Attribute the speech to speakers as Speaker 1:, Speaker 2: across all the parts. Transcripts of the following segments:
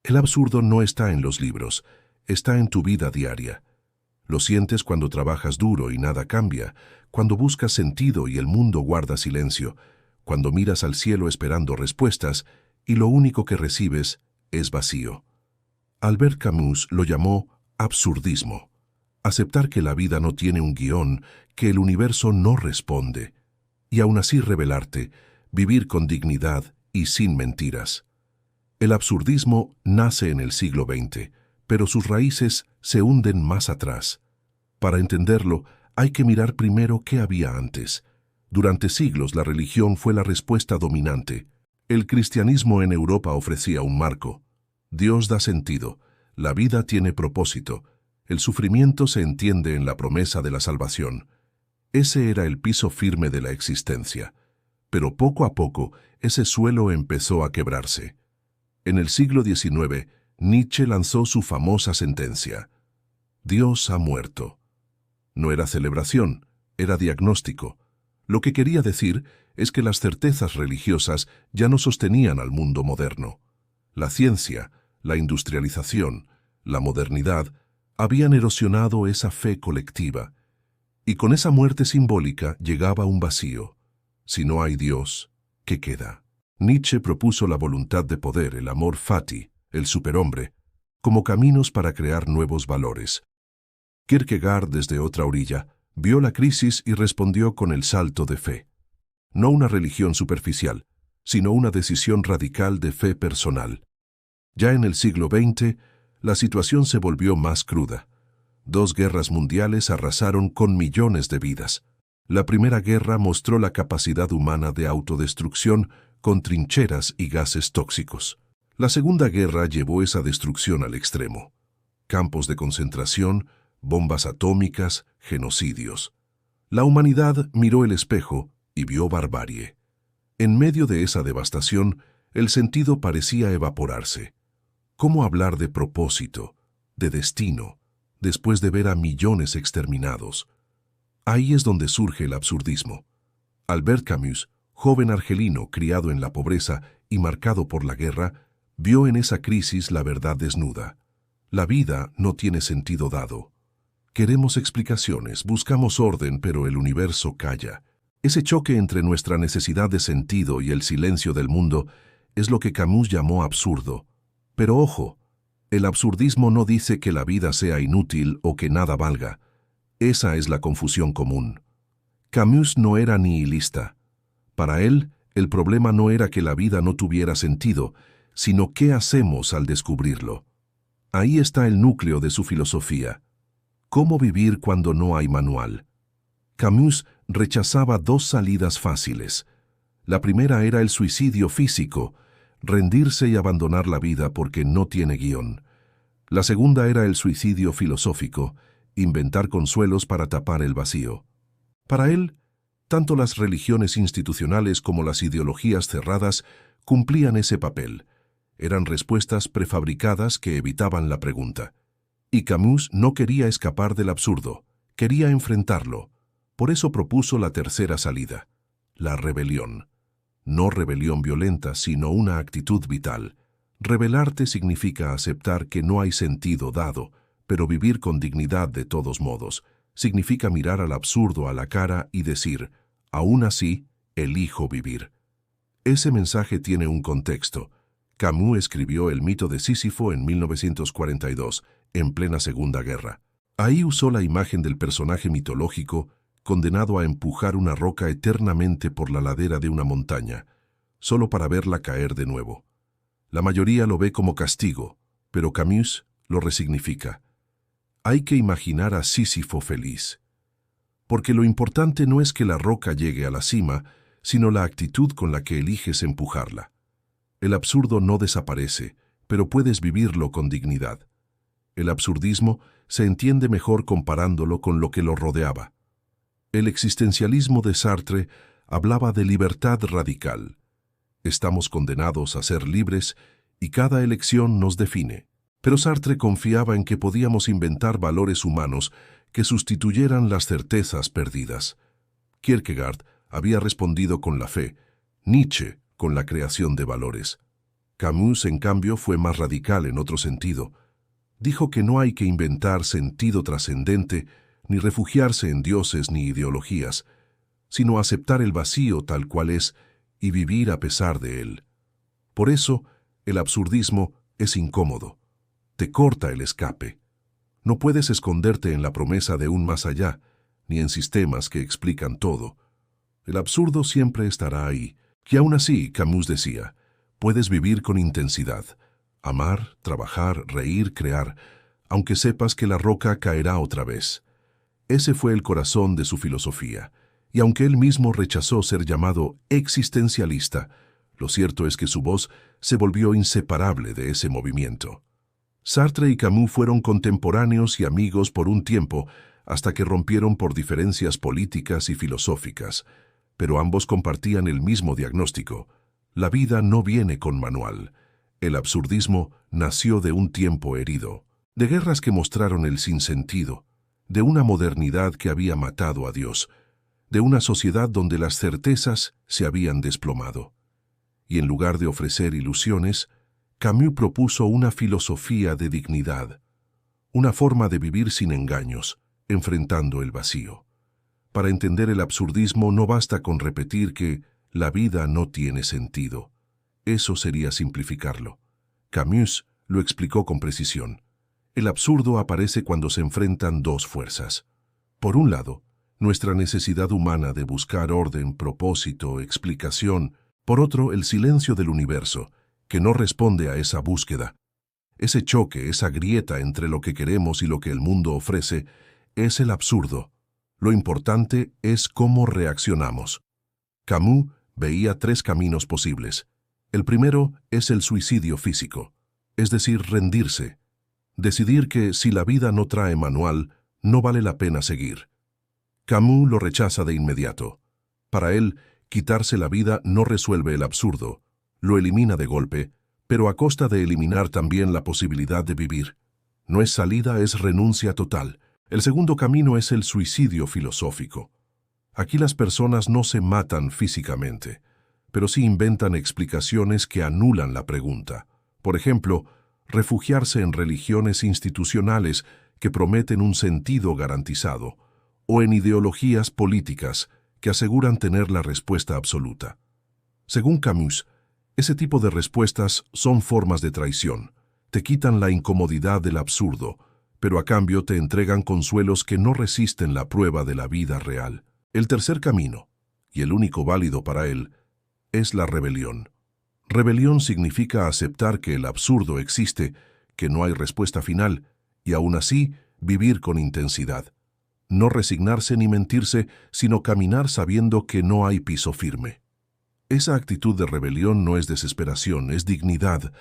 Speaker 1: El absurdo no está en los libros, está en tu vida diaria. Lo sientes cuando trabajas duro y nada cambia, cuando buscas sentido y el mundo guarda silencio, cuando miras al cielo esperando respuestas y lo único que recibes es vacío. Albert Camus lo llamó absurdismo. Aceptar que la vida no tiene un guión, que el universo no responde, y aún así rebelarte, vivir con dignidad y sin mentiras. El absurdismo nace en el siglo XX, pero sus raíces se hunden más atrás. Para entenderlo, hay que mirar primero qué había antes. Durante siglos la religión fue la respuesta dominante. El cristianismo en Europa ofrecía un marco. Dios da sentido, la vida tiene propósito, el sufrimiento se entiende en la promesa de la salvación. Ese era el piso firme de la existencia. Pero poco a poco, ese suelo empezó a quebrarse. En el siglo XIX, Nietzsche lanzó su famosa sentencia: Dios ha muerto. No era celebración, era diagnóstico. Lo que quería decir es que las certezas religiosas ya no sostenían al mundo moderno. La ciencia, la industrialización, la modernidad habían erosionado esa fe colectiva. Y con esa muerte simbólica llegaba un vacío. Si no hay Dios, ¿qué queda? Nietzsche propuso la voluntad de poder, el amor fati, el superhombre, como caminos para crear nuevos valores. Kierkegaard, desde otra orilla, vio la crisis y respondió con el salto de fe. No una religión superficial, sino una decisión radical de fe personal. Ya en el siglo XX, la situación se volvió más cruda. 2 guerras mundiales arrasaron con millones de vidas. La Primera Guerra mostró la capacidad humana de autodestrucción con trincheras y gases tóxicos. La Segunda Guerra llevó esa destrucción al extremo. Campos de concentración, bombas atómicas, genocidios. La humanidad miró el espejo y vio barbarie. En medio de esa devastación, el sentido parecía evaporarse. ¿Cómo hablar de propósito, de destino, después de ver a millones exterminados? Ahí es donde surge el absurdismo. Albert Camus, joven argelino criado en la pobreza y marcado por la guerra, vio en esa crisis la verdad desnuda. La vida no tiene sentido dado. Queremos explicaciones, buscamos orden, pero el universo calla. Ese choque entre nuestra necesidad de sentido y el silencio del mundo es lo que Camus llamó absurdo. Pero ojo, el absurdismo no dice que la vida sea inútil o que nada valga. Esa es la confusión común. Camus no era nihilista. Para él, el problema no era que la vida no tuviera sentido, sino qué hacemos al descubrirlo. Ahí está el núcleo de su filosofía. ¿Cómo vivir cuando no hay manual? Camus rechazaba 2 salidas fáciles. La primera era el suicidio físico, rendirse y abandonar la vida porque no tiene guión. La segunda era el suicidio filosófico, inventar consuelos para tapar el vacío. Para él, tanto las religiones institucionales como las ideologías cerradas cumplían ese papel. Eran respuestas prefabricadas que evitaban la pregunta. Y Camus no quería escapar del absurdo, quería enfrentarlo. Por eso propuso la tercera salida, la rebelión. No rebelión violenta, sino una actitud vital. Rebelarte significa aceptar que no hay sentido dado, pero vivir con dignidad de todos modos. Significa mirar al absurdo a la cara y decir, aún así, elijo vivir. Ese mensaje tiene un contexto. Camus escribió El mito de Sísifo en 1942, en plena Segunda Guerra. Ahí usó la imagen del personaje mitológico condenado a empujar una roca eternamente por la ladera de una montaña, solo para verla caer de nuevo. La mayoría lo ve como castigo, pero Camus lo resignifica. Hay que imaginar a Sísifo feliz. Porque lo importante no es que la roca llegue a la cima, sino la actitud con la que eliges empujarla. El absurdo no desaparece, pero puedes vivirlo con dignidad. El absurdismo se entiende mejor comparándolo con lo que lo rodeaba. El existencialismo de Sartre hablaba de libertad radical. Estamos condenados a ser libres y cada elección nos define. Pero Sartre confiaba en que podíamos inventar valores humanos que sustituyeran las certezas perdidas. Kierkegaard había respondido con la fe, Nietzsche con la creación de valores. Camus, en cambio, fue más radical en otro sentido. Dijo que no hay que inventar sentido trascendente, ni refugiarse en dioses ni ideologías, sino aceptar el vacío tal cual es y vivir a pesar de él. Por eso, el absurdismo es incómodo. Te corta el escape. No puedes esconderte en la promesa de un más allá, ni en sistemas que explican todo. El absurdo siempre estará ahí. Y aún así, Camus decía, puedes vivir con intensidad, amar, trabajar, reír, crear, aunque sepas que la roca caerá otra vez. Ese fue el corazón de su filosofía, y aunque él mismo rechazó ser llamado existencialista, lo cierto es que su voz se volvió inseparable de ese movimiento. Sartre y Camus fueron contemporáneos y amigos por un tiempo, hasta que rompieron por diferencias políticas y filosóficas, pero ambos compartían el mismo diagnóstico. La vida no viene con manual. El absurdismo nació de un tiempo herido, de guerras que mostraron el sinsentido, de una modernidad que había matado a Dios, de una sociedad donde las certezas se habían desplomado. Y en lugar de ofrecer ilusiones, Camus propuso una filosofía de dignidad, una forma de vivir sin engaños, enfrentando el vacío. Para entender el absurdismo no basta con repetir que la vida no tiene sentido. Eso sería simplificarlo. Camus lo explicó con precisión. El absurdo aparece cuando se enfrentan dos fuerzas. Por un lado, nuestra necesidad humana de buscar orden, propósito, explicación. Por otro, el silencio del universo, que no responde a esa búsqueda. Ese choque, esa grieta entre lo que queremos y lo que el mundo ofrece, es el absurdo. Lo importante es cómo reaccionamos. Camus veía tres caminos posibles. El primero es el suicidio físico, es decir, rendirse. Decidir que si la vida no trae manual, no vale la pena seguir. Camus lo rechaza de inmediato. Para él, quitarse la vida no resuelve el absurdo, lo elimina de golpe, pero a costa de eliminar también la posibilidad de vivir. No es salida, es renuncia total. El segundo camino es el suicidio filosófico. Aquí las personas no se matan físicamente, pero sí inventan explicaciones que anulan la pregunta. Por ejemplo, refugiarse en religiones institucionales que prometen un sentido garantizado, o en ideologías políticas que aseguran tener la respuesta absoluta. Según Camus, ese tipo de respuestas son formas de traición. Te quitan la incomodidad del absurdo, pero a cambio te entregan consuelos que no resisten la prueba de la vida real. El tercer camino, y el único válido para él, es la rebelión. Rebelión significa aceptar que el absurdo existe, que no hay respuesta final, y aún así vivir con intensidad. No resignarse ni mentirse, sino caminar sabiendo que no hay piso firme. Esa actitud de rebelión no es desesperación, es dignidad,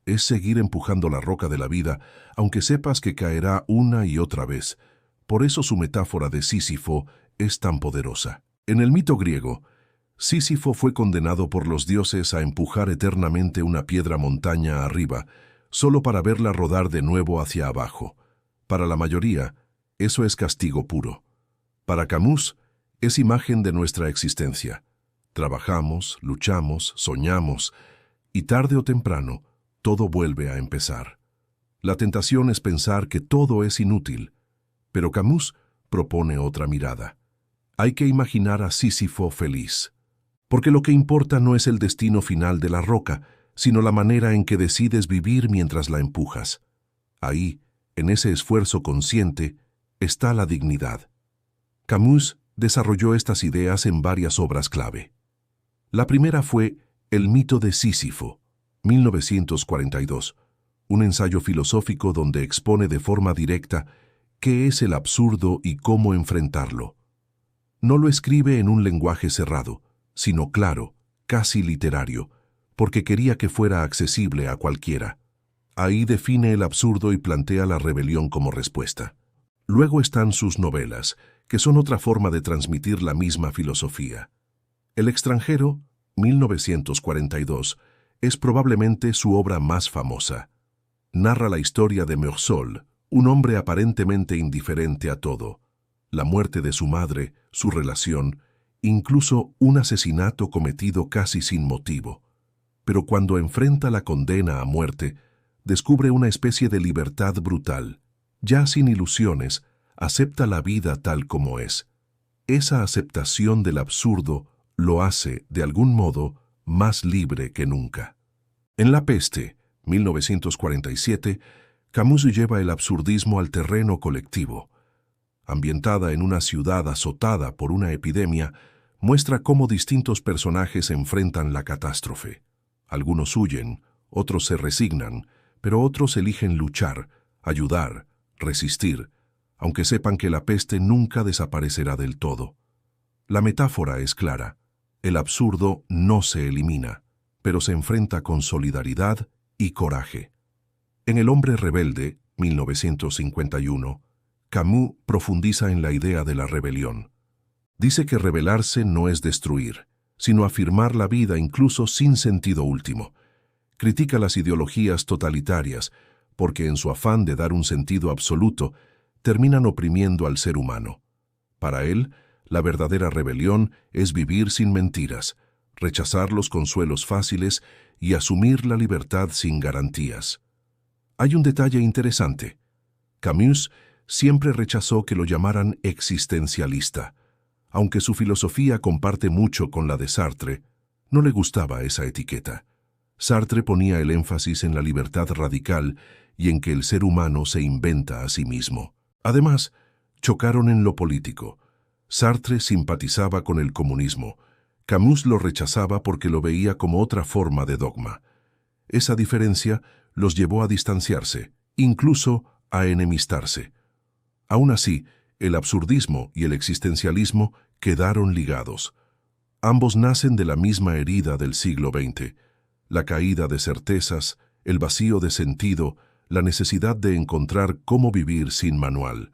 Speaker 1: es seguir empujando la roca de la vida, aunque sepas que caerá una y otra vez. Por eso su metáfora de Sísifo es tan poderosa. En el mito griego, Sísifo fue condenado por los dioses a empujar eternamente una piedra montaña arriba, solo para verla rodar de nuevo hacia abajo. Para la mayoría, eso es castigo puro. Para Camus, es imagen de nuestra existencia. Trabajamos, luchamos, soñamos, y tarde o temprano, todo vuelve a empezar. La tentación es pensar que todo es inútil, pero Camus propone otra mirada. Hay que imaginar a Sísifo feliz, porque lo que importa no es el destino final de la roca, sino la manera en que decides vivir mientras la empujas. Ahí, en ese esfuerzo consciente, está la dignidad. Camus desarrolló estas ideas en varias obras clave. La primera fue El mito de Sísifo, 1942, un ensayo filosófico donde expone de forma directa qué es el absurdo y cómo enfrentarlo. No lo escribe en un lenguaje cerrado, sino claro, casi literario, porque quería que fuera accesible a cualquiera. Ahí define el absurdo y plantea la rebelión como respuesta. Luego están sus novelas, que son otra forma de transmitir la misma filosofía. El extranjero, 1942, es probablemente su obra más famosa. Narra la historia de Meursault, un hombre aparentemente indiferente a todo. La muerte de su madre, su relación, incluso un asesinato cometido casi sin motivo. pero cuando enfrenta la condena a muerte, descubre una especie de libertad brutal. Ya sin ilusiones, acepta la vida tal como es. Esa aceptación del absurdo lo hace, de algún modo, más libre que nunca. En La peste, 1947, Camus lleva el absurdismo al terreno colectivo. Ambientada en una ciudad azotada por una epidemia, muestra cómo distintos personajes enfrentan la catástrofe. Algunos huyen, otros se resignan, pero otros eligen luchar, ayudar, resistir, aunque sepan que la peste nunca desaparecerá del todo. La metáfora es clara. El absurdo no se elimina, pero se enfrenta con solidaridad y coraje. En El hombre rebelde, 1951, Camus profundiza en la idea de la rebelión. Dice que rebelarse no es destruir, sino afirmar la vida incluso sin sentido último. Critica las ideologías totalitarias, porque en su afán de dar un sentido absoluto, terminan oprimiendo al ser humano. Para él, la verdadera rebelión es vivir sin mentiras, rechazar los consuelos fáciles y asumir la libertad sin garantías. Hay un detalle interesante. Camus siempre rechazó que lo llamaran existencialista. Aunque su filosofía comparte mucho con la de Sartre, no le gustaba esa etiqueta. Sartre ponía el énfasis en la libertad radical y en que el ser humano se inventa a sí mismo. Además, chocaron en lo político. Sartre simpatizaba con el comunismo. Camus lo rechazaba porque lo veía como otra forma de dogma. Esa diferencia los llevó a distanciarse, incluso a enemistarse. Aún así, el absurdismo y el existencialismo quedaron ligados. Ambos nacen de la misma herida del siglo XX, la caída de certezas, el vacío de sentido, la necesidad de encontrar cómo vivir sin manual.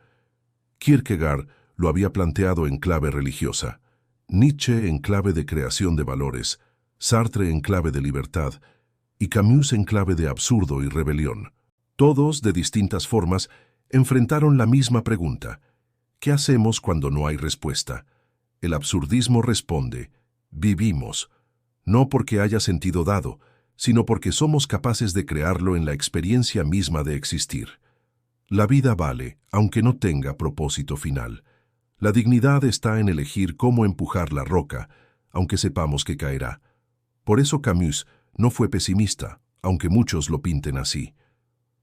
Speaker 1: Kierkegaard lo había planteado en clave religiosa, Nietzsche en clave de creación de valores, Sartre en clave de libertad y Camus en clave de absurdo y rebelión. Todos, de distintas formas, enfrentaron la misma pregunta: ¿qué hacemos cuando no hay respuesta? El absurdismo responde: vivimos, no porque haya sentido dado, sino porque somos capaces de crearlo en la experiencia misma de existir. La vida vale, aunque no tenga propósito final. La dignidad está en elegir cómo empujar la roca, aunque sepamos que caerá. Por eso Camus no fue pesimista, aunque muchos lo pinten así.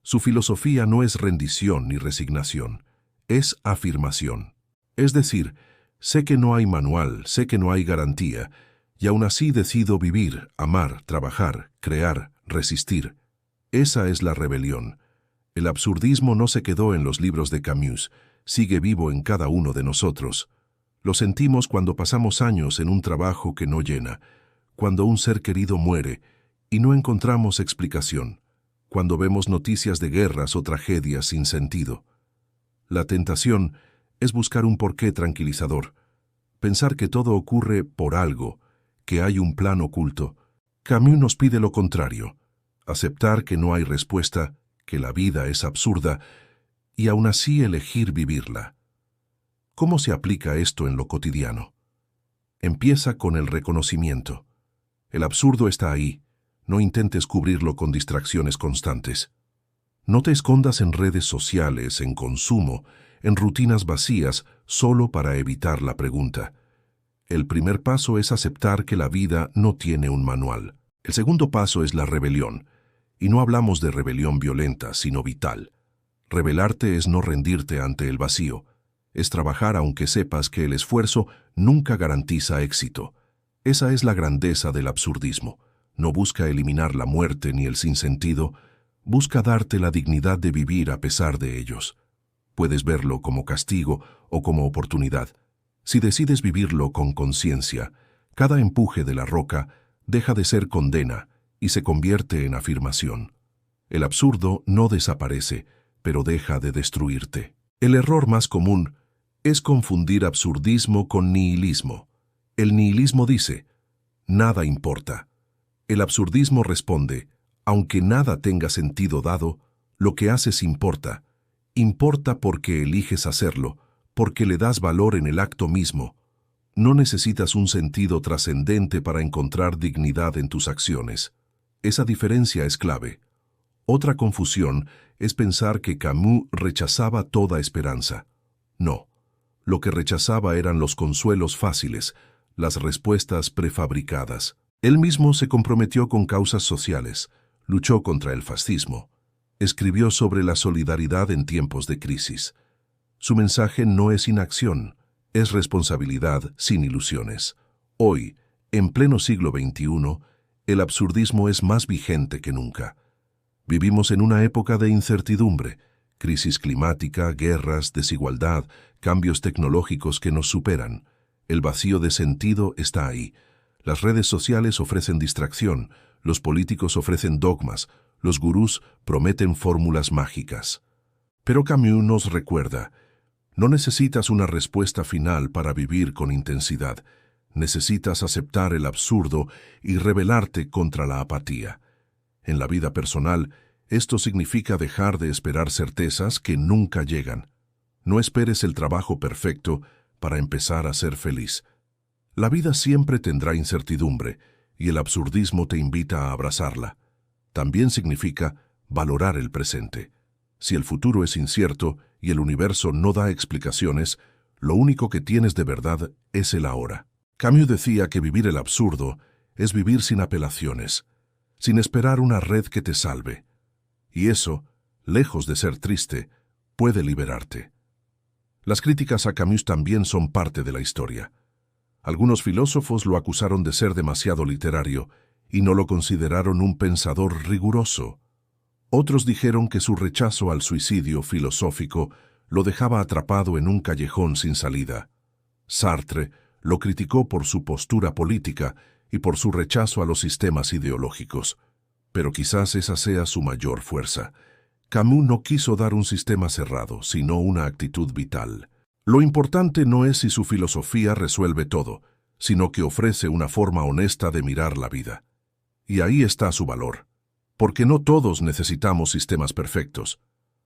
Speaker 1: Su filosofía no es rendición ni resignación, es afirmación. Es decir, sé que no hay manual, sé que no hay garantía, y aún así decido vivir, amar, trabajar, crear, resistir. Esa es la rebelión. El absurdismo no se quedó en los libros de Camus, sigue vivo en cada uno de nosotros. Lo sentimos cuando pasamos años en un trabajo que no llena, cuando un ser querido muere y no encontramos explicación, cuando vemos noticias de guerras o tragedias sin sentido. La tentación es buscar un porqué tranquilizador, pensar que todo ocurre por algo, que hay un plan oculto. Camus nos pide lo contrario, aceptar que no hay respuesta, que la vida es absurda, y aún así elegir vivirla. ¿Cómo se aplica esto en lo cotidiano? Empieza con el reconocimiento. El absurdo está ahí, no intentes cubrirlo con distracciones constantes. No te escondas en redes sociales, en consumo, en rutinas vacías, solo para evitar la pregunta. El primer paso es aceptar que la vida no tiene un manual. El segundo paso es la rebelión. Y no hablamos de rebelión violenta, sino vital. Rebelarte es no rendirte ante el vacío. Es trabajar aunque sepas que el esfuerzo nunca garantiza éxito. Esa es la grandeza del absurdismo. No busca eliminar la muerte ni el sinsentido, busca darte la dignidad de vivir a pesar de ellos. Puedes verlo como castigo o como oportunidad. Si decides vivirlo con conciencia, cada empuje de la roca deja de ser condena y se convierte en afirmación. El absurdo no desaparece, pero deja de destruirte. El error más común es confundir absurdismo con nihilismo. El nihilismo dice, nada importa. El absurdismo responde, aunque nada tenga sentido dado, lo que haces importa. Importa porque eliges hacerlo, porque le das valor en el acto mismo. No necesitas un sentido trascendente para encontrar dignidad en tus acciones. Esa diferencia es clave. Otra confusión es pensar que Camus rechazaba toda esperanza. No, lo que rechazaba eran los consuelos fáciles, las respuestas prefabricadas. Él mismo se comprometió con causas sociales, luchó contra el fascismo, escribió sobre la solidaridad en tiempos de crisis. Su mensaje no es inacción, es responsabilidad sin ilusiones. Hoy, en pleno siglo XXI, el absurdismo es más vigente que nunca. Vivimos en una época de incertidumbre, crisis climática, guerras, desigualdad, cambios tecnológicos que nos superan. El vacío de sentido está ahí. Las redes sociales ofrecen distracción, los políticos ofrecen dogmas, los gurús prometen fórmulas mágicas. Pero Camus nos recuerda, no necesitas una respuesta final para vivir con intensidad. Necesitas aceptar el absurdo y rebelarte contra la apatía. En la vida personal, esto significa dejar de esperar certezas que nunca llegan. No esperes el trabajo perfecto para empezar a ser feliz. La vida siempre tendrá incertidumbre y el absurdismo te invita a abrazarla. También significa valorar el presente. Si el futuro es incierto y el universo no da explicaciones, lo único que tienes de verdad es el ahora. Camus decía que vivir el absurdo es vivir sin apelaciones, sin esperar una red que te salve. Y eso, lejos de ser triste, puede liberarte. Las críticas a Camus también son parte de la historia. Algunos filósofos lo acusaron de ser demasiado literario y no lo consideraron un pensador riguroso. Otros dijeron que su rechazo al suicidio filosófico lo dejaba atrapado en un callejón sin salida. Sartre lo criticó por su postura política y por su rechazo a los sistemas ideológicos. Pero quizás esa sea su mayor fuerza. Camus no quiso dar un sistema cerrado, sino una actitud vital. Lo importante no es si su filosofía resuelve todo, sino que ofrece una forma honesta de mirar la vida. Y ahí está su valor. Porque no todos necesitamos sistemas perfectos.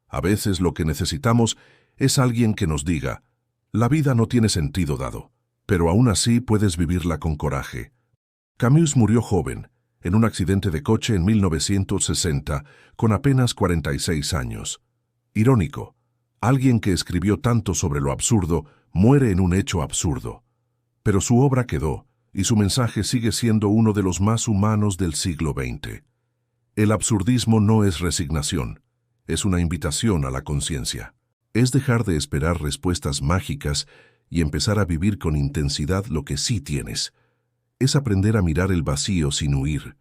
Speaker 1: A veces lo que necesitamos es alguien que nos diga, la vida no tiene sentido dado, pero aún así puedes vivirla con coraje. Camus murió joven, en un accidente de coche en 1960, con apenas 46 años. Irónico, alguien que escribió tanto sobre lo absurdo muere en un hecho absurdo. Pero su obra quedó, y su mensaje sigue siendo uno de los más humanos del siglo XX. El absurdismo no es resignación, es una invitación a la conciencia. Es dejar de esperar respuestas mágicas y empezar a vivir con intensidad lo que sí tienes. Es aprender a mirar el vacío sin huir.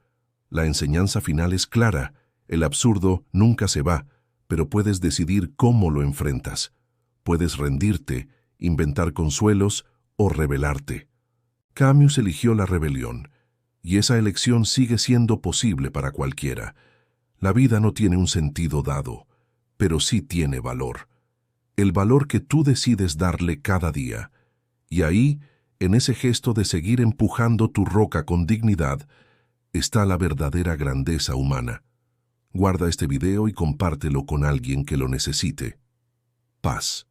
Speaker 1: La enseñanza final es clara, el absurdo nunca se va, pero puedes decidir cómo lo enfrentas. Puedes rendirte, inventar consuelos o rebelarte. Camus eligió la rebelión, y esa elección sigue siendo posible para cualquiera. La vida no tiene un sentido dado, pero sí tiene valor. El valor que tú decides darle cada día. Y ahí, en ese gesto de seguir empujando tu roca con dignidad, está la verdadera grandeza humana. Guarda este video y compártelo con alguien que lo necesite. Paz.